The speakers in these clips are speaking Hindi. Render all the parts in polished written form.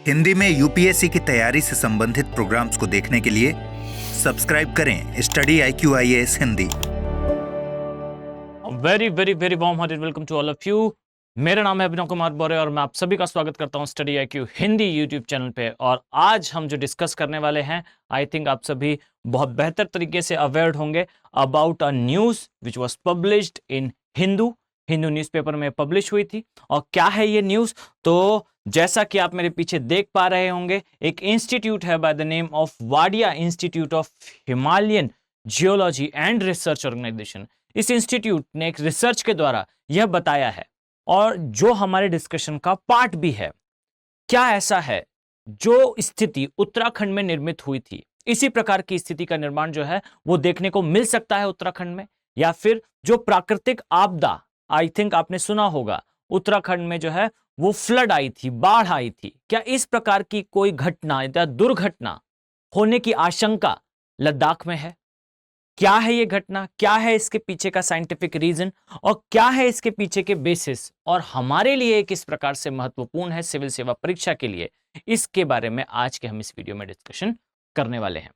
हिंदी में यूपीएससी की तैयारी से संबंधित प्रोग्राम्स को देखने के लिए सब्सक्राइब करें study IQ IAS Hindi. Very very very warm hearted welcome to all of you. मेरा नाम है अभिनव कुमार बौरे और मैं आप सभी का स्वागत करता हूं study IQ Hindi YouTube channel पे। और आज हम जो डिस्कस करने वाले हैं, आई थिंक आप सभी बहुत बेहतर तरीके से अवेयर होंगे about a news which was published in Hindu newspaper में पब्लिश हुई थी। और क्या है ये न्यूज? तो जैसा कि आप मेरे पीछे देख पा रहे होंगे, एक इंस्टीट्यूट है by the name of Wadia institute of Himalayan geology and research organisation. इस इंस्टीट्यूट ने एक रिसर्च के द्वारा यह बताया है, और जो हमारे डिस्कशन का पार्ट भी है, क्या ऐसा है जो स्थिति उत्तराखंड में निर्मित हुई थी, इसी प्रकार की स्थिति का निर्माण जो है वो देखने को मिल सकता है उत्तराखंड में? या फिर जो प्राकृतिक आपदा, आई थिंक आपने सुना होगा उत्तराखंड में जो है वो फ्लड आई थी, बाढ़ आई थी, क्या इस प्रकार की कोई घटना या दुर्घटना होने की आशंका लद्दाख में है? क्या है ये घटना, क्या है इसके पीछे का साइंटिफिक रीजन, और क्या है इसके पीछे के बेसिस, और हमारे लिए किस प्रकार से महत्वपूर्ण है सिविल सेवा परीक्षा के लिए, इसके बारे में आज के हम इस वीडियो में डिस्कशन करने वाले हैं।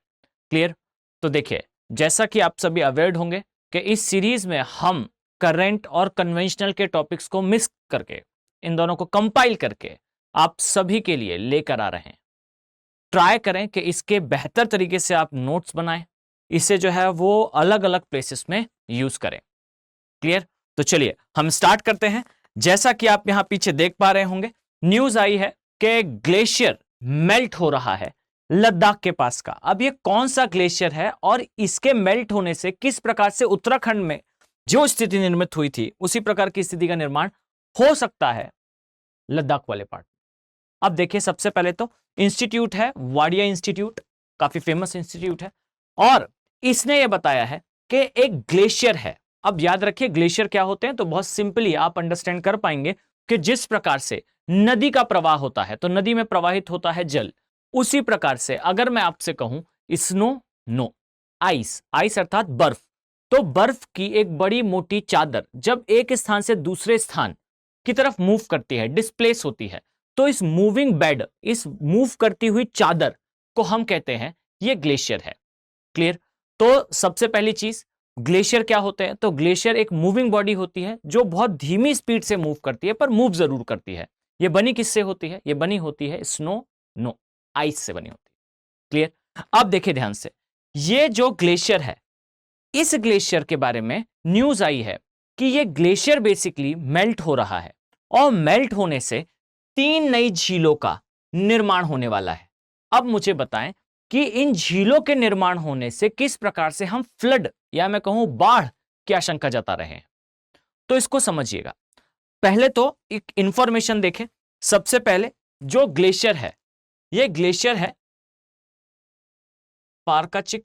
क्लियर? तो देखिए, जैसा कि आप सभी अवेयर होंगे कि इस सीरीज में हम करंट और कन्वेंशनल के टॉपिक्स को मिक्स करके, इन दोनों को कंपाइल करके आप सभी के लिए लेकर आ रहे हैं। ट्राई करें कि इसके बेहतर तरीके से आप नोट्स बनाएं, इसे जो है वो अलग अलग प्लेसेस में यूज करें। क्लियर? तो चलिए हम स्टार्ट करते हैं। जैसा कि आप यहां पीछे देख पा रहे होंगे, न्यूज आई है कि ग्लेशियर मेल्ट हो रहा है लद्दाख के पास का। अब ये कौन सा ग्लेशियर है और इसके मेल्ट होने से किस प्रकार से उत्तराखंड में जो स्थिति निर्मित हुई थी उसी प्रकार की स्थिति का निर्माण हो सकता है लद्दाख वाले पार्ट। अब देखिए, सबसे पहले तो इंस्टीट्यूट है वाडिया इंस्टीट्यूट, काफी फेमस इंस्टीट्यूट है, और इसने यह बताया है कि एक ग्लेशियर है। अब याद रखिए ग्लेशियर क्या होते हैं, तो बहुत सिंपली आप अंडरस्टैंड कर पाएंगे कि जिस प्रकार से नदी का प्रवाह होता है तो नदी में प्रवाहित होता है जल, उसी प्रकार से अगर मैं आपसे कहूं स्नो, नो, आइस, आइस अर्थात बर्फ, तो बर्फ की एक बड़ी मोटी चादर जब एक स्थान से दूसरे स्थान की तरफ मूव करती है, डिस्प्लेस होती है, तो इस मूविंग बेड, इस मूव करती हुई चादर को हम कहते हैं ये ग्लेशियर है। क्लियर? तो सबसे पहली चीज, ग्लेशियर क्या होते हैं? तो ग्लेशियर एक मूविंग बॉडी होती है जो बहुत धीमी स्पीड से मूव करती है, पर मूव जरूर करती है। ये बनी किससे होती है? ये बनी होती है स्नो, नो, आइस से बनी होती है। क्लियर? अब देखिए ध्यान से, ये जो ग्लेशियर है, इस ग्लेशियर के बारे में न्यूज आई है कि ये ग्लेशियर बेसिकली मेल्ट हो रहा है, और मेल्ट होने से 3 नई झीलों का निर्माण होने वाला है। अब मुझे बताएं कि इन झीलों के निर्माण होने से किस प्रकार से हम फ्लड या मैं कहूं बाढ़ की आशंका जता रहे हैं। तो इसको समझिएगा। पहले तो एक इंफॉर्मेशन देखें। सबसे पहले जो ग्लेशियर है, यह ग्लेशियर है पारकाचिक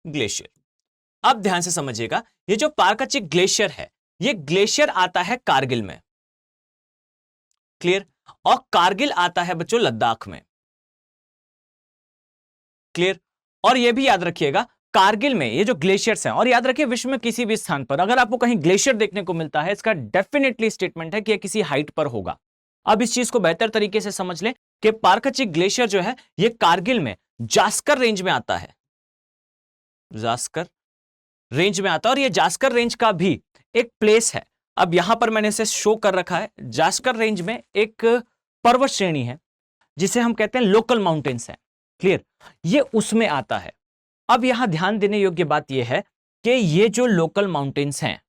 ग्लेशियर। अब ध्यान से समझिएगा, ये जो पारकाचिक ग्लेशियर है, ये ग्लेशियर आता है कारगिल में। क्लियर? और कारगिल आता है बच्चों लद्दाख में। क्लियर? और ये भी याद रखिएगा, कारगिल में ये जो ग्लेशियर्स हैं, और याद रखिए विश्व में किसी भी स्थान पर अगर आपको कहीं ग्लेशियर देखने को मिलता है, इसका डेफिनेटली स्टेटमेंट है कि यह किसी हाइट पर होगा। अब इस चीज को बेहतर तरीके से समझ लें कि पारकाचिक ग्लेशियर जो है ये कारगिल में जास्कर रेंज में आता है, जास्कर रेंज में आता है, और ये जास्कर रेंज का भी एक प्लेस है। अब यहां पर मैंने इसे शो कर रखा है। जास्कर रेंज में एक पर्वत श्रेणी है जिसे हम कहते हैं लोकल माउंटेन्स है। क्लियर? ये उसमें आता है। अब यहां ध्यान देने योग्य बात यह है कि ये जो लोकल माउंटेन्स हैं,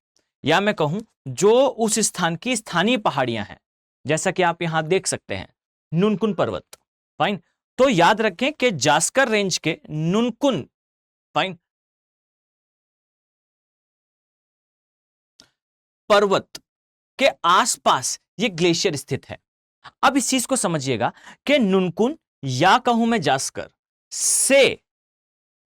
या मैं कहूं जो उस स्थान की स्थानीय पहाड़ियां हैं, जैसा कि आप यहां देख सकते हैं नुनकुन पर्वत। फाइन? तो याद रखें कि जास्कर रेंज के नुनकुन, फाइन, पर्वत के आसपास ये ग्लेशियर स्थित है। अब इस चीज को समझिएगा कि नुनकुन या कहूं मैं जास्कर से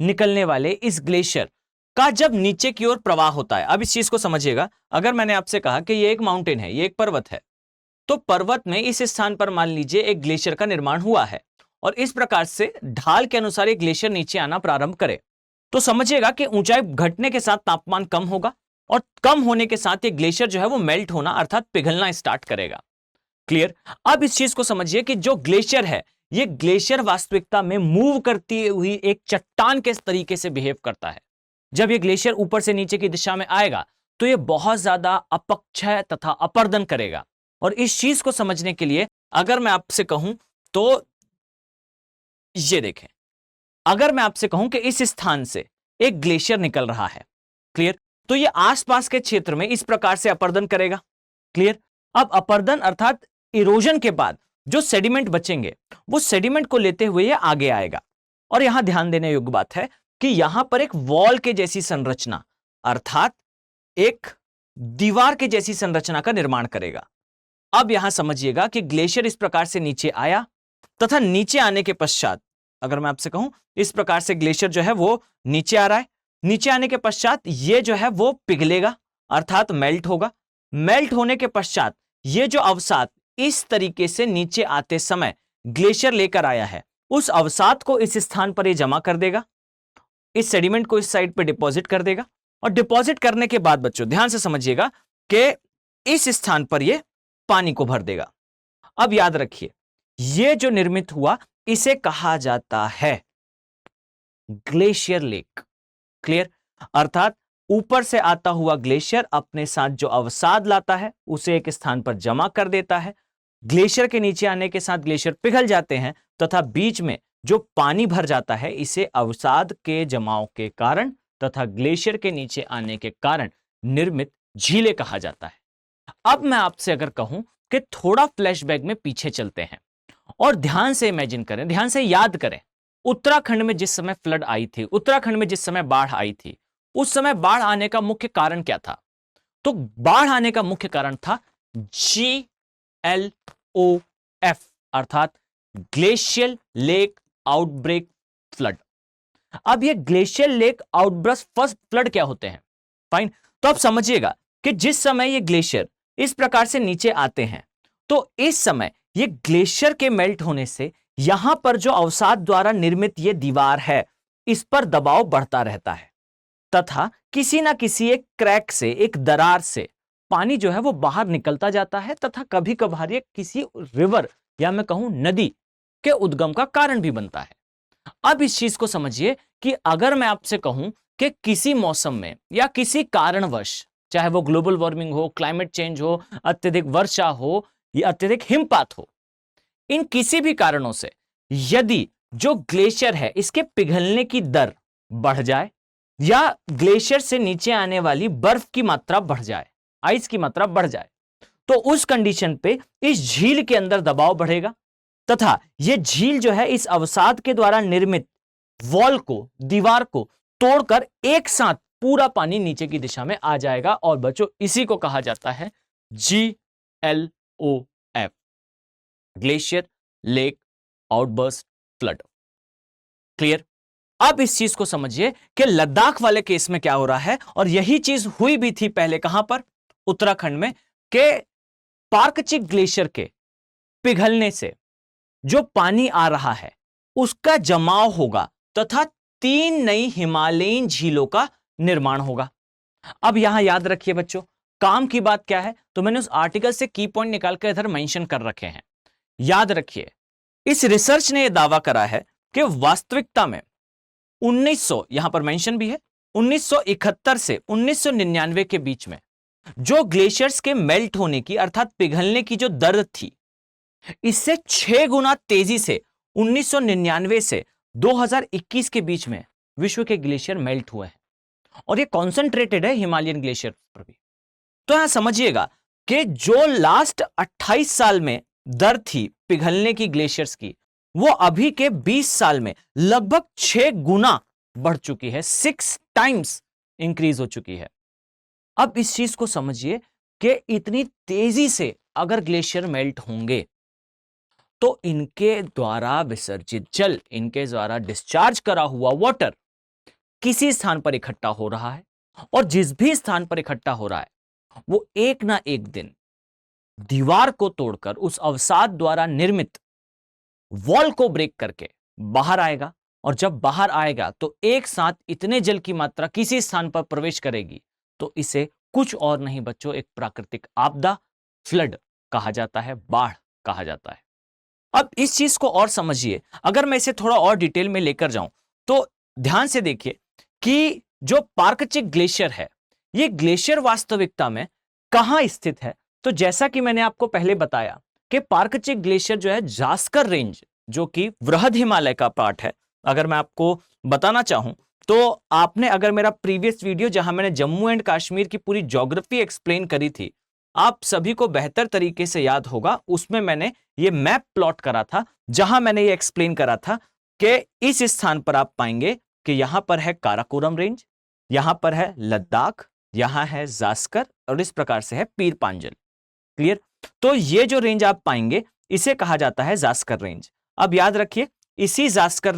निकलने वाले इस ग्लेशियर का जब नीचे की ओर प्रवाह होता है, अब इस चीज को समझिएगा, अगर मैंने आपसे कहा कि ये एक माउंटेन है, ये एक पर्वत है, तो पर्वत में इस स्थान पर मान लीजिए एक ग्लेशियर का निर्माण हुआ है, और इस प्रकार से ढाल के अनुसार एक ग्लेशियर नीचे आना प्रारंभ करे, तो समझिएगा कि ऊंचाई घटने के साथ तापमान कम होगा और कम होने के साथ ये ग्लेशियर जो है वो मेल्ट होना अर्थात पिघलना स्टार्ट करेगा। क्लियर? अब इस चीज को समझिए कि जो ग्लेशियर है, ये ग्लेशियर वास्तविकता में मूव करती हुई एक चट्टान के तरीके से बिहेव करता है। जब ये ग्लेशियर ऊपर से नीचे की दिशा में आएगा तो ये बहुत ज्यादा अपक्षय तथा अपर्दन करेगा। और इस चीज को समझने के लिए अगर मैं आपसे कहूं तो ये देखें, अगर मैं आपसे कहूं कि इस स्थान से एक ग्लेशियर निकल रहा है, क्लियर, तो ये आसपास के क्षेत्र में इस प्रकार से अपर्दन करेगा। क्लियर? अब अपर्दन अर्थात इरोजन के बाद जो सेडिमेंट बचेंगे वो सेडिमेंट को लेते हुए ये आगे आएगा। और यहां ध्यान देने योग्य बात है कि यहां पर एक वॉल के जैसी संरचना अर्थात एक दीवार के जैसी संरचना का निर्माण करेगा। अब यहां समझिएगा कि ग्लेशियर इस प्रकार से नीचे आया तथा नीचे आने के पश्चात, अगर मैं आपसे कहूं इस प्रकार से ग्लेशियर जो है वो नीचे आ रहा है, नीचे आने के पश्चात ये जो है वो पिघलेगा अर्थात मेल्ट होगा। मेल्ट होने के पश्चात ये जो अवसाद इस तरीके से नीचे आते समय ग्लेशियर लेकर आया है, उस अवसाद को इस स्थान पर ये जमा कर देगा, इस सेडिमेंट को इस साइड पे डिपॉजिट कर देगा। और डिपॉजिट करने के बाद बच्चों ध्यान से समझिएगा कि इस स्थान पर ये पानी को भर देगा। अब याद रखिए, ये जो निर्मित हुआ इसे कहा जाता है ग्लेशियर लेक। क्लियर? अर्थात ऊपर से आता हुआ ग्लेशियर अपने साथ जो अवसाद लाता है उसे एक स्थान पर जमा कर देता है। ग्लेशियर के नीचे आने के साथ ग्लेशियर पिघल जाते हैं तथा बीच में जो पानी भर जाता है इसे अवसाद के जमाव के कारण तथा ग्लेशियर के नीचे आने के कारण निर्मित झीलें कहा जाता है। अब मैं आपसे अगर कहूं कि थोड़ा फ्लैशबैक में पीछे चलते हैं और ध्यान से इमेजिन करें, ध्यान से याद करें, उत्तराखंड में जिस समय फ्लड आई थी, उत्तराखंड में जिस समय बाढ़ आई थी, उस समय बाढ़ आने का मुख्य कारण क्या था? तो बाढ़ आने का मुख्य कारण था GLOF अर्थात ग्लेशियल लेक आउटब्रेक फ्लड। अब ये glacial lake outbreak first flood क्या होते हैं? फाइन, तो अब समझिएगा कि जिस समय ये ग्लेशियर इस प्रकार से नीचे आते हैं तो इस समय ये ग्लेशियर के मेल्ट होने से यहां पर जो अवसाद द्वारा निर्मित ये दीवार है इस पर दबाव बढ़ता रहता है तथा किसी ना किसी एक क्रैक से, एक दरार से पानी जो है वो बाहर निकलता जाता है तथा कभी कभार ये किसी रिवर या मैं कहूं नदी के उद्गम का कारण भी बनता है। अब इस चीज को समझिए कि अगर मैं आपसे कहूं कि किसी मौसम में या किसी कारणवश, चाहे वो ग्लोबल वार्मिंग हो, क्लाइमेट चेंज हो, अत्यधिक वर्षा हो या अत्यधिक हिमपात हो, इन किसी भी कारणों से यदि जो ग्लेशियर है इसके पिघलने की दर बढ़ जाए या ग्लेशियर से नीचे आने वाली बर्फ की मात्रा बढ़ जाए, आइस की मात्रा बढ़ जाए, तो उस कंडीशन पे इस झील के अंदर दबाव बढ़ेगा तथा यह झील जो है इस अवसाद के द्वारा निर्मित वॉल को, दीवार को तोड़कर एक साथ पूरा पानी नीचे की दिशा में आ जाएगा। और बच्चों इसी को कहा जाता है GLOF, glacier lake outburst flood. Clear? अब इस चीज को समझिए कि लद्दाख वाले केस में क्या हो रहा है, और यही चीज हुई भी थी पहले कहां पर? उत्तराखंड में, के पार्कचिक ग्लेशियर के पिघलने से जो पानी आ रहा है उसका जमाव होगा तथा 3 नई हिमालयन झीलों का निर्माण होगा। अब यहां याद रखिए बच्चों, काम की बात क्या है, तो मैंने उस आर्टिकल से की पॉइंट निकाल कर इधर मेंशन कर रखे हैं। याद रखिए, इस रिसर्च ने यह दावा करा है कि वास्तविकता में 1900, यहां पर मेंशन भी है, 1971 से 1999 के बीच में जो ग्लेशियर्स के मेल्ट होने की अर्थात पिघलने की जो दर थी, इससे 6 गुना तेजी से 1999 से 2021 के बीच में विश्व के ग्लेशियर मेल्ट हुए हैं। और ये कॉन्सेंट्रेटेड है हिमालयन ग्लेशियर पर भी। तो यहां समझिएगा कि जो लास्ट 28 साल में दर थी पिघलने की ग्लेशियर्स की, वो अभी के 20 साल में लगभग 6 गुना बढ़ चुकी है, 6 टाइम्स इंक्रीज हो चुकी है। अब इस चीज को समझिए कि इतनी तेजी से अगर ग्लेशियर मेल्ट होंगे तो इनके द्वारा विसर्जित जल, इनके द्वारा डिस्चार्ज करा हुआ वाटर किसी स्थान पर इकट्ठा हो रहा है, और जिस भी स्थान पर इकट्ठा हो रहा है वो एक ना एक दिन दीवार को तोड़कर उस अवसाद द्वारा निर्मित वॉल को ब्रेक करके बाहर आएगा। और जब बाहर आएगा तो एक साथ इतने जल की मात्रा किसी स्थान पर प्रवेश करेगी तो इसे कुछ और नहीं बच्चों, एक प्राकृतिक आपदा, फ्लड कहा जाता है, बाढ़ कहा जाता है। अब इस चीज को और समझिए, अगर मैं इसे थोड़ा और डिटेल में लेकर जाऊं तो ध्यान से देखिए कि जो पार्कचिक ग्लेशियर है, ये ग्लेशियर वास्तविकता में कहां स्थित है। तो जैसा कि मैंने आपको पहले बताया कि पार्कचिक ग्लेशियर जो है जास्कर रेंज, जो कि वृहद हिमालय का पार्ट है। अगर मैं आपको बताना चाहूं तो आपने अगर मेरा प्रीवियस वीडियो जहां मैंने जम्मू एंड कश्मीर की पूरी ज्योग्राफी एक्सप्लेन करी थी, आप सभी को बेहतर तरीके से याद होगा, उसमें मैंने ये मैप प्लॉट करा था जहां मैंने ये एक्सप्लेन करा था कि इस स्थान पर आप पाएंगे कि यहां पर है काराकोरम रेंज, यहां पर है लद्दाख, यहां है जास्कर और इस प्रकार से है पीर पांजल। क्लियर? तो ये जो रेंज आप पाएंगे इसे कहा जाता है जास्कर रेंज। अब याद रखिए, इसी जास्कर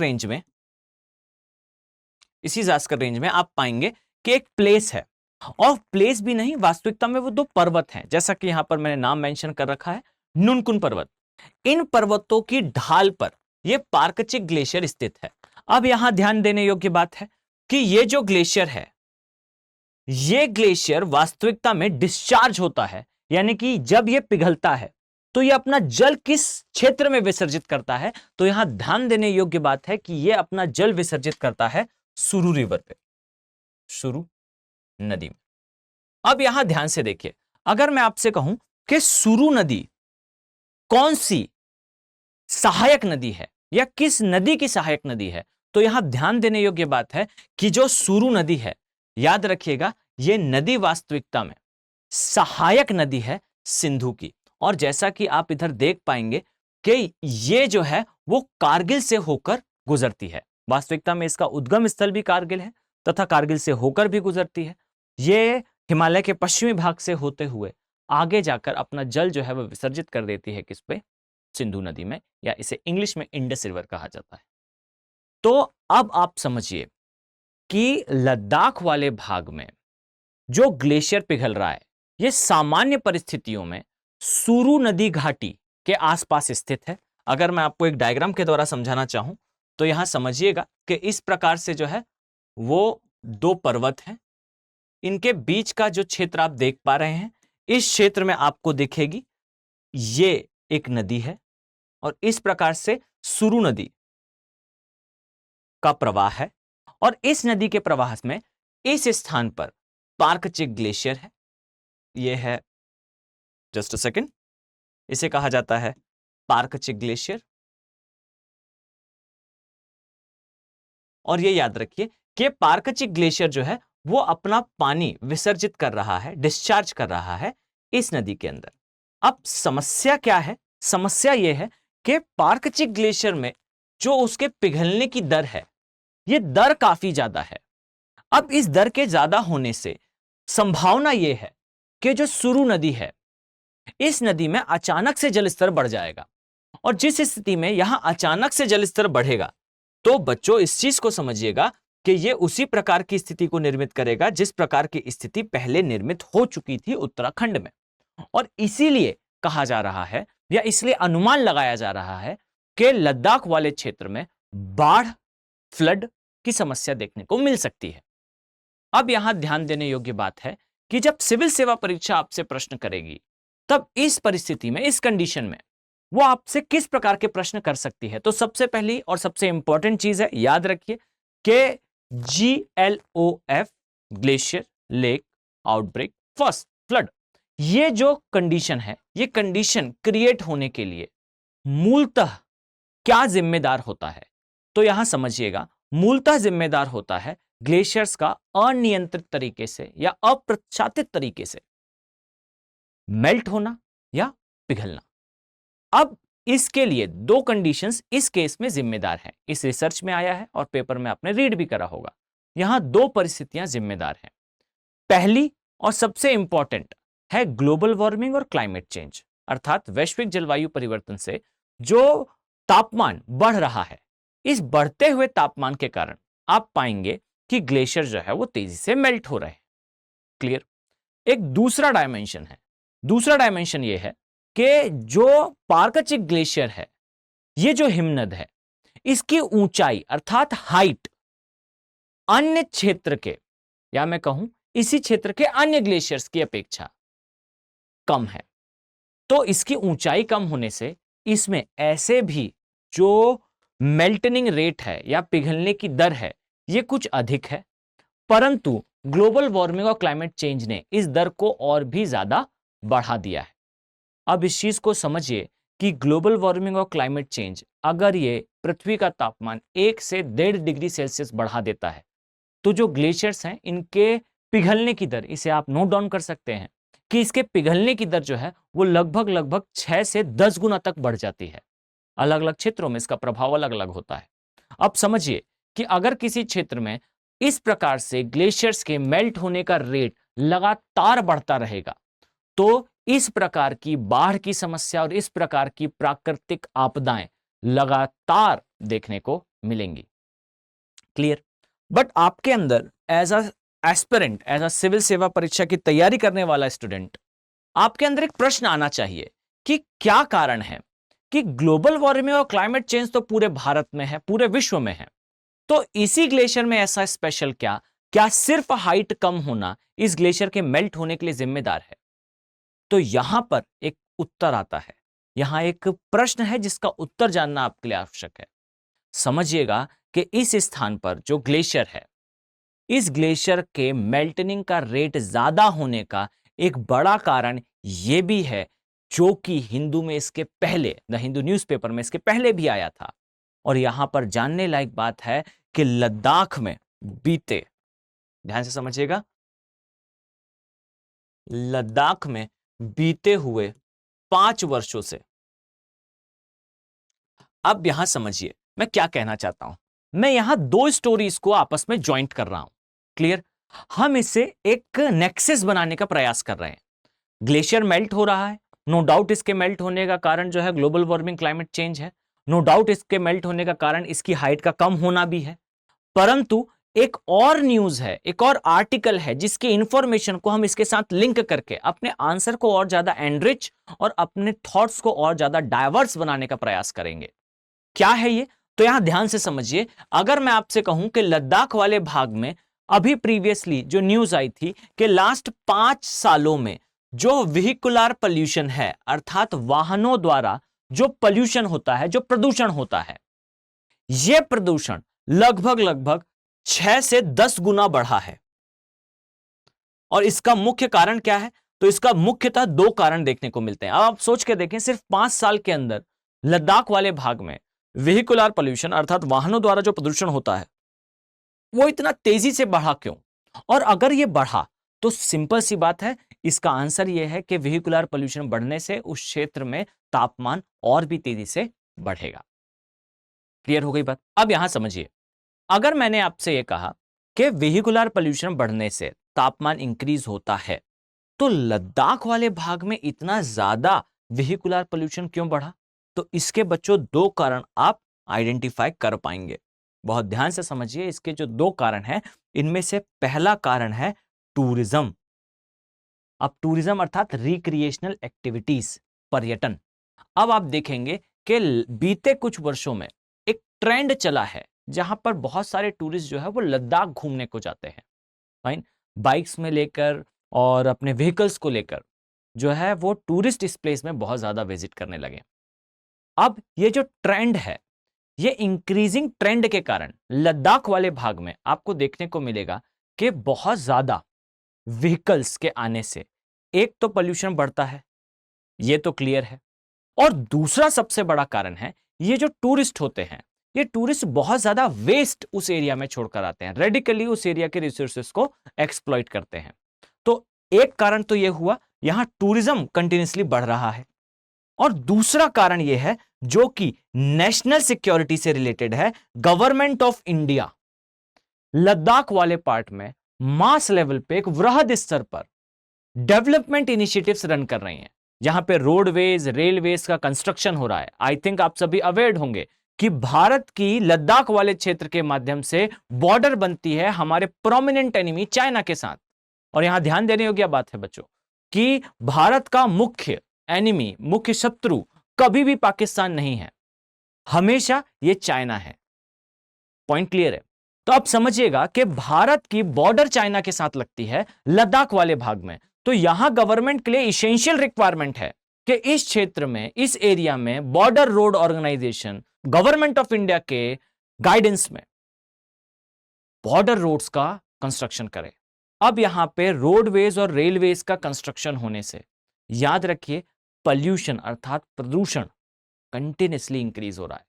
रेंज में आप पाएंगे कि एक प्लेस है, और प्लेस भी नहीं, वास्तविकता में वो दो पर्वत हैं, जैसा कि यहां पर मैंने नाम मेंशन कर रखा है, नुनकुन पर्वत। इन पर्वतों की ढाल पर यह पार्कचिक ग्लेशियर स्थित है। अब यहां ध्यान देने योग्य बात है कि ये जो ग्लेशियर है, ये ग्लेशियर वास्तविकता में डिस्चार्ज होता है, यानी कि जब यह पिघलता है तो यह अपना जल किस क्षेत्र में विसर्जित करता है। तो यहां ध्यान देने योग्य बात है कि यह अपना जल विसर्जित करता है सुरु रिवर पे, सुरु नदी में। अब यहां ध्यान से देखिए, अगर मैं आपसे कहूं कि सुरु नदी कौन सी सहायक नदी है या किस नदी की सहायक नदी है, तो यहां ध्यान देने योग्य बात है कि जो सुरु नदी है, याद रखिएगा, यह नदी वास्तविकता में सहायक नदी है सिंधु की। और जैसा कि आप इधर देख पाएंगे कि यह जो है वो कारगिल से होकर गुजरती है। वास्तविकता में इसका उद्गम स्थल भी कारगिल है तथा कारगिल से होकर भी गुजरती है। यह हिमालय के पश्चिमी भाग से होते हुए आगे जाकर अपना जल जो है वह विसर्जित कर देती है किस पे? सिंधु नदी में, या इसे इंग्लिश में इंडस रिवर कहा जाता है। तो अब आप समझिए कि लद्दाख वाले भाग में जो ग्लेशियर पिघल रहा है, यह सामान्य परिस्थितियों में सुरु नदी घाटी के आसपास स्थित है। अगर मैं आपको एक डायग्राम के द्वारा समझाना चाहूं तो यहां समझिएगा कि इस प्रकार से जो है वो दो पर्वत हैं, इनके बीच का जो क्षेत्र आप देख पा रहे हैं, इस क्षेत्र में आपको दिखेगी ये एक नदी है, और इस प्रकार से सुरु नदी का प्रवाह है, और इस नदी के प्रवाह में इस स्थान पर पार्कचिक ग्लेशियर है। यह है, जस्ट अ सेकेंड, इसे कहा जाता है पार्कचिक ग्लेशियर। और यह याद रखिए कि पार्कचिक ग्लेशियर जो है वो अपना पानी विसर्जित कर रहा है, डिस्चार्ज कर रहा है इस नदी के अंदर। अब समस्या क्या है? समस्या यह है कि पार्कचिक ग्लेशियर में जो उसके पिघलने की दर है, यह दर काफी ज्यादा है। अब इस दर के ज्यादा होने से संभावना यह है कि जो सुरु नदी है, इस नदी में अचानक से जलस्तर बढ़ जाएगा, और जिस स्थिति में यहां अचानक से जलस्तर बढ़ेगा तो बच्चों इस चीज को समझिएगा कि यह उसी प्रकार की स्थिति को निर्मित करेगा जिस प्रकार की स्थिति पहले निर्मित हो चुकी थी उत्तराखंड में। और इसीलिए कहा जा रहा है, या इसलिए अनुमान लगाया जा रहा है कि लद्दाख वाले क्षेत्र में बाढ़, फ्लड की समस्या देखने को मिल सकती है। अब यहां ध्यान देने योग्य बात है कि जब सिविल सेवा परीक्षा आपसे प्रश्न करेगी, तब इस परिस्थिति में, इस कंडीशन में वो आपसे किस प्रकार के प्रश्न कर सकती है। तो सबसे पहली और सबसे इंपॉर्टेंट चीज है, याद रखिए कि GLOF, glacier lake outbreak first flood, ये जो कंडीशन है, ये कंडीशन क्रिएट होने के लिए मूलतः क्या जिम्मेदार होता है? तो यहां समझिएगा, मूलतः जिम्मेदार होता है ग्लेशियर्स का अनियंत्रित तरीके से या अप्रत्याशित तरीके से मेल्ट होना या पिघलना। अब इसके लिए दो कंडीशंस इस केस में जिम्मेदार हैं। इस रिसर्च में आया है और पेपर में आपने रीड भी करा होगा। यहां दो परिस्थितियां जिम्मेदार हैं। पहली और सबसे इंपॉर्टेंट है ग्लोबल वार्मिंग और क्लाइमेट चेंज, अर्थात वैश्विक जलवायु परिवर्तन से जो तापमान बढ़ रहा है, इस बढ़ते हुए तापमान के कारण आप पाएंगे कि ग्लेशियर जो है वो तेजी से मेल्ट हो रहे हैं। क्लियर? एक दूसरा डायमेंशन है। दूसरा डायमेंशन ये है कि जो पार्कचिक ग्लेशियर है, ये जो हिमनद है, इसकी ऊंचाई अर्थात हाइट अन्य क्षेत्र के, या मैं कहूं इसी क्षेत्र के अन्य ग्लेशियर्स की अपेक्षा कम है। तो इसकी ऊंचाई कम होने से इसमें ऐसे भी जो मेल्टनिंग रेट है या पिघलने की दर है ये कुछ अधिक है, परंतु ग्लोबल वार्मिंग और क्लाइमेट चेंज ने इस दर को और भी ज्यादा बढ़ा दिया है। अब इस चीज को समझिए कि ग्लोबल वार्मिंग और क्लाइमेट चेंज अगर ये पृथ्वी का तापमान 1 से 1.5 डिग्री सेल्सियस बढ़ा देता है तो जो ग्लेशियर्स हैं इनके पिघलने की दर, इसे आप नोट डाउन कर सकते हैं कि इसके पिघलने की दर जो है वो लगभग 6 से 10 गुना तक बढ़ जाती है। अलग अलग क्षेत्रों में इसका प्रभाव अलग अलग होता है। अब समझिए कि अगर किसी क्षेत्र में इस प्रकार से ग्लेशियर्स के मेल्ट होने का रेट लगातार बढ़ता रहेगा तो इस प्रकार की बाढ़ की समस्या और इस प्रकार की प्राकृतिक आपदाएं लगातार देखने को मिलेंगी। क्लियर? बट आपके अंदर as a aspirant, as a civil सेवा परीक्षा की तैयारी करने वाला स्टूडेंट, आपके अंदर एक प्रश्न आना चाहिए कि क्या कारण है कि ग्लोबल वार्मिंग और क्लाइमेट चेंज तो पूरे भारत में है, पूरे विश्व में है, तो इसी ग्लेशियर में ऐसा स्पेशल क्या? क्या सिर्फ हाइट कम होना इस ग्लेशियर के मेल्ट होने के लिए जिम्मेदार है? तो यहां पर एक उत्तर आता है, यहां एक प्रश्न है जिसका उत्तर जानना आपके लिए आवश्यक है। समझिएगा कि इस स्थान पर जो ग्लेशियर है, इस ग्लेशियर के मेल्टनिंग का रेट ज्यादा होने का एक बड़ा कारण यह भी है, जो कि हिंदू में इसके पहले, द हिंदू न्यूज़पेपर में इसके पहले भी आया था। और यहां पर जानने लायक बात है कि लद्दाख में बीते, ध्यान से समझिएगा, लद्दाख में बीते हुए 5 वर्षों से, अब यहां समझिए मैं क्या कहना चाहता हूं। मैं यहां 2 स्टोरीज को आपस में ज्वाइंट कर रहा हूं। क्लियर? हम इससे एक नेक्सस बनाने का प्रयास कर रहे हैं। ग्लेशियर मेल्ट हो रहा है, नो डाउट इसके मेल्ट होने का कारण जो है ग्लोबल वार्मिंग, क्लाइमेट चेंज है। नो डाउट इसके मेल्ट होने का कारण इसकी हाइट का कम होना भी है। परंतु एक और न्यूज है, एक और आर्टिकल है जिसकी इंफॉर्मेशन को हम इसके साथ लिंक करके अपने आंसर को और ज्यादा एनरिच और अपने थॉट्स को और ज्यादा डाइवर्स बनाने का प्रयास करेंगे। क्या है ये? तो यहां ध्यान से समझिए। अगर मैं आपसे कहूं कि लद्दाख वाले भाग में अभी प्रीवियसली जो न्यूज आई थी कि लास्ट 5 सालों में जो व्हीकुलर पोल्यूशन है, अर्थात वाहनों द्वारा जो पोल्यूशन होता है, जो प्रदूषण होता है, यह प्रदूषण लगभग 6 से 10 गुना बढ़ा है। और इसका मुख्य कारण क्या है? तो इसका मुख्यतः 2 कारण देखने को मिलते हैं। अब आप सोच के देखें, सिर्फ 5 साल के अंदर लद्दाख वाले भाग में व्हीकुलर पोल्यूशन अर्थात वाहनों द्वारा जो प्रदूषण होता है वो इतना तेजी से बढ़ा क्यों? और अगर ये बढ़ा तो सिंपल सी बात है, इसका आंसर यह है कि व्हीकुलर पोल्यूशन बढ़ने से उस क्षेत्र में तापमान और भी तेजी से बढ़ेगा। क्लियर हो गई बात? अब यहां समझिए, अगर मैंने आपसे यह कहा कि व्हीकुलर पोल्यूशन बढ़ने से तापमान इंक्रीज होता है, तो लद्दाख वाले भाग में इतना ज्यादा व्हीकुलर पोल्यूशन क्यों बढ़ा? तो इसके बच्चों 2 कारण आप आइडेंटिफाई कर पाएंगे। बहुत ध्यान से समझिए, इसके जो 2 कारण हैं, इनमें से पहला कारण है टूरिज्म। अब टूरिज्म अर्थात रिक्रिएशनल एक्टिविटीज, पर्यटन। अब आप देखेंगे कि बीते कुछ वर्षों में एक ट्रेंड चला है जहां पर बहुत सारे टूरिस्ट जो है वो लद्दाख घूमने को जाते हैं, फाइन, बाइक्स में लेकर और अपने व्हीकल्स को लेकर जो है वो टूरिस्ट इस प्लेस में बहुत ज्यादा विजिट करने लगे। अब ये जो ट्रेंड है, ये इंक्रीजिंग ट्रेंड के कारण लद्दाख वाले भाग में आपको देखने को मिलेगा कि बहुत ज्यादा व्हीकल्स के आने से एक तो पोल्यूशन बढ़ता है, ये तो क्लियर है, और दूसरा सबसे बड़ा कारण है ये जो टूरिस्ट होते हैं, ये टूरिस्ट बहुत ज्यादा वेस्ट उस एरिया में छोड़कर आते हैं, रेडिकली उस एरिया के रिसोर्सेस को एक्सप्लॉइट करते हैं। तो एक कारण तो ये हुआ, यहां टूरिज्म कंटिन्यूसली बढ़ रहा है, और दूसरा कारण यह है जो कि नेशनल सिक्योरिटी से रिलेटेड है। गवर्नमेंट ऑफ इंडिया लद्दाख वाले पार्ट में मास लेवल पे एक वृहद स्तर पर डेवलपमेंट इनिशिएटिव्स रन कर रही हैं, जहां पे रोडवेज, रेलवेज का कंस्ट्रक्शन हो रहा है। आई थिंक आप सभी अवेयर होंगे कि भारत की लद्दाख वाले क्षेत्र के माध्यम से बॉर्डर बनती है हमारे प्रोमिनेंट एनिमी चाइना के साथ। और यहां ध्यान देने योग्य बात है बच्चों कि भारत का मुख्य एनिमी, मुख्य शत्रु कभी भी पाकिस्तान नहीं है, हमेशा ये चाइना है। पॉइंट क्लियर है? तो अब समझिएगा कि भारत की बॉर्डर चाइना के साथ लगती है लद्दाख वाले भाग में, तो यहां गवर्नमेंट के लिए इसेंशियल रिक्वायरमेंट है कि इस क्षेत्र में, इस एरिया में border road organisation government of India के गाइडेंस में बॉर्डर रोड्स का कंस्ट्रक्शन करे। अब यहां पे रोडवेज और रेलवेज का कंस्ट्रक्शन होने से याद रखिए पॉल्यूशन अर्थात प्रदूषण कंटिन्यूअसली इंक्रीज हो रहा है।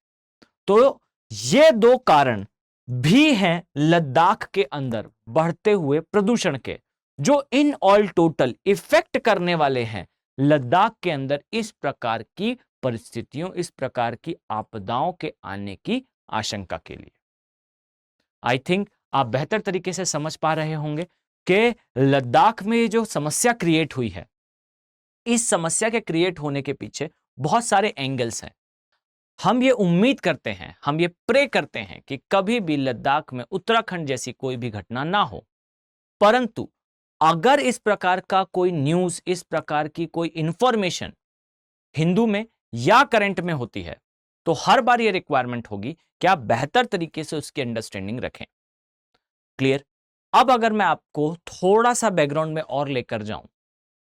तो ये दो कारण भी हैं लद्दाख के अंदर बढ़ते हुए प्रदूषण के, जो इन ऑल टोटल इफेक्ट करने वाले हैं लद्दाख के अंदर इस प्रकार की परिस्थितियों, इस प्रकार की आपदाओं के आने की आशंका के लिए। आई थिंक आप बेहतर तरीके से समझ पा रहे होंगे कि लद्दाख में जो समस्या क्रिएट हुई है, इस समस्या के क्रिएट होने के पीछे बहुत सारे एंगल्स हैं। हम ये उम्मीद करते हैं, हम ये प्रे करते हैं कि कभी भी लद्दाख में उत्तराखंड जैसी कोई भी घटना ना हो, परंतु अगर इस प्रकार का कोई न्यूज, इस प्रकार की कोई इंफॉर्मेशन हिंदू में या करंट में होती है, तो हर बार ये रिक्वायरमेंट होगी कि आप बेहतर तरीके से उसकी अंडरस्टैंडिंग रखें। क्लियर? अब अगर मैं आपको थोड़ा सा बैकग्राउंड में और लेकर जाऊं,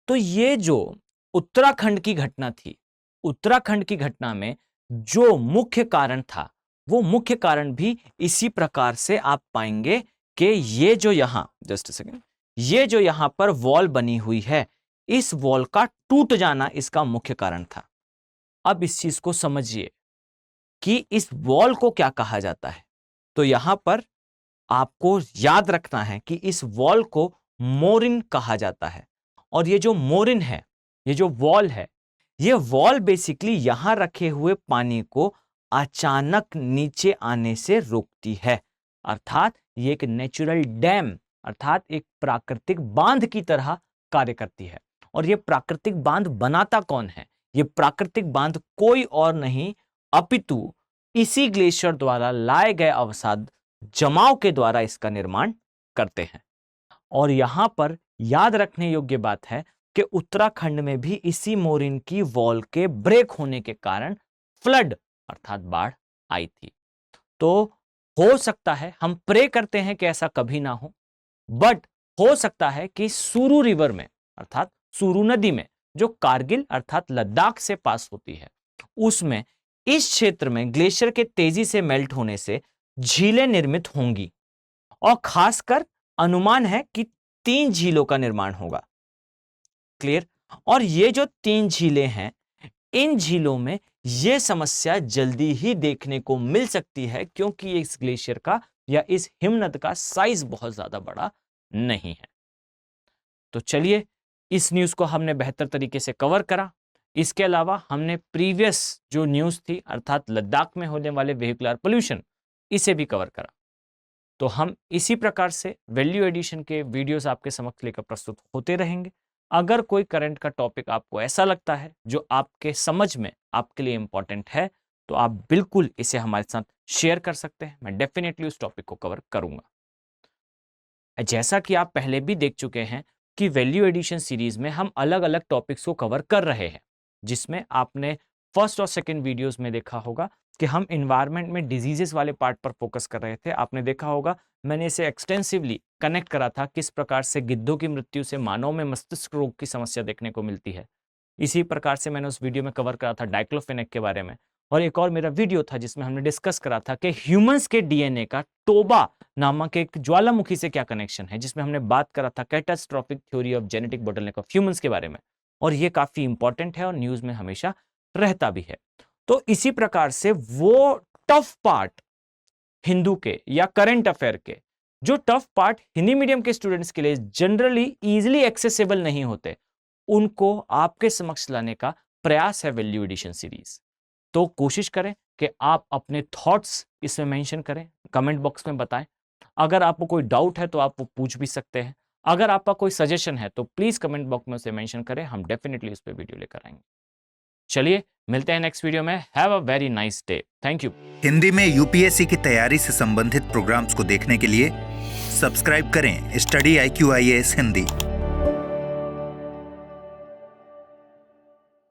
तो ये जो उत्तराखंड की घटना थी, उत्तराखंड की घटना में जो मुख्य कारण था, वो मुख्य कारण भी इसी प्रकार से आप पाएंगे कि ये जो यहां, जस्ट अ सेकेंड, ये जो यहां पर वॉल बनी हुई है, इस वॉल का टूट जाना इसका मुख्य कारण था। अब इस चीज को समझिए कि इस वॉल को क्या कहा जाता है। तो यहां पर आपको याद रखना है कि इस वॉल को मोरिन कहा जाता है, और ये जो मोरिन है, ये जो वॉल है, ये वॉल बेसिकली यहां रखे हुए पानी को अचानक नीचे आने से रोकती है। अर्थात ये एक नेचुरल डैम अर्थात एक प्राकृतिक बांध की तरह कार्य करती है। और ये प्राकृतिक बांध बनाता कौन है? ये प्राकृतिक बांध कोई और नहीं अपितु इसी ग्लेशियर द्वारा लाए गए अवसाद जमाव के द्वारा इसका निर्माण करते हैं। और यहां पर याद रखने योग्य बात है कि उत्तराखंड में भी इसी मोरिन की वॉल के ब्रेक होने के कारण फ्लड अर्थात बाढ़ आई थी। तो हो सकता है, हम प्रे करते हैं कि ऐसा कभी ना हो, बट हो सकता है कि सुरु रिवर में अर्थात सुरु नदी में जो कारगिल अर्थात लद्दाख से पास होती है, उसमें इस क्षेत्र में ग्लेशियर के तेजी से मेल्ट होने से झीलें निर्मित होंगी, और खासकर अनुमान है कि 3 झीलों का निर्माण होगा। क्लियर? और ये जो 3 झीलें हैं, इन झीलों में यह समस्या जल्दी ही देखने को मिल सकती है, क्योंकि इस ग्लेशियर का या इस हिमनद का साइज बहुत ज्यादा बड़ा नहीं है। तो चलिए, इस न्यूज को हमने बेहतर तरीके से कवर करा। इसके अलावा हमने प्रीवियस जो न्यूज थी अर्थात लद्दाख में होने वाले व्हीकुलर पोल्यूशन, इसे भी कवर करा। तो हम इसी प्रकार से वैल्यू एडिशन के वीडियोस आपके समक्ष लेकर प्रस्तुत होते रहेंगे। अगर कोई करंट का टॉपिक आपको ऐसा लगता है जो आपके समझ में आपके लिए इंपॉर्टेंट है, तो आप बिल्कुल इसे हमारे साथ शेयर कर सकते हैं। मैं डेफिनेटली उस टॉपिक को कवर करूंगा। जैसा कि आप पहले भी देख चुके हैं कि वैल्यू एडिशन सीरीज में हम अलग अलग टॉपिक्स को कवर कर रहे हैं, जिसमें आपने फर्स्ट और सेकंड वीडियोस में देखा होगा कि हम एनवायरनमेंट में डिजीजेस वाले पार्ट पर फोकस कर रहे थे। आपने देखा होगा मैंने इसे एक्सटेंसिवली कनेक्ट करा था किस प्रकार से गिद्धों की मृत्यु से मानव में मस्तिष्क रोग की समस्या देखने को मिलती है। इसी प्रकार से मैंने उस वीडियो में कवर करा था डाइक्लोफेनेक के बारे में, और एक और मेरा वीडियो था जिसमें हमने डिस्कस करा था कि ह्यूमंस के डीएनए का टोबा नामक एक ज्वालामुखी से क्या कनेक्शन है, जिसमें हमने बात करा था catastrophic theory of genetic bottleneck of humans के बारे में, और ये काफी इंपॉर्टेंट है और न्यूज में हमेशा रहता भी है। तो इसी प्रकार से वो टफ पार्ट हिंदू के या करंट अफेयर के, जो टफ पार्ट हिंदी मीडियम के स्टूडेंट्स के लिए जनरली इजीली एक्सेसिबल नहीं होते, उनको आपके समक्ष लाने का प्रयास है वैल्यू एडिशन सीरीज। तो कोशिश करें कि आप अपने थॉट्स इसमें मेंशन करें, कमेंट बॉक्स में बताएं। अगर आपको कोई डाउट है तो आप वो पूछ भी सकते हैं। अगर आपका कोई सजेशन है तो प्लीज कमेंट बॉक्स में उसे मेंशन करें, हम डेफिनेटली उस पर वीडियो लेकर आएंगे। चलिए, मिलते हैं नेक्स्ट वीडियो में। Have a very nice day. Thank you. Hindi में यूपीएससी की तैयारी से संबंधित प्रोग्राम्स को देखने के लिए सब्सक्राइब करें स्टडी IQ IAS हिंदी।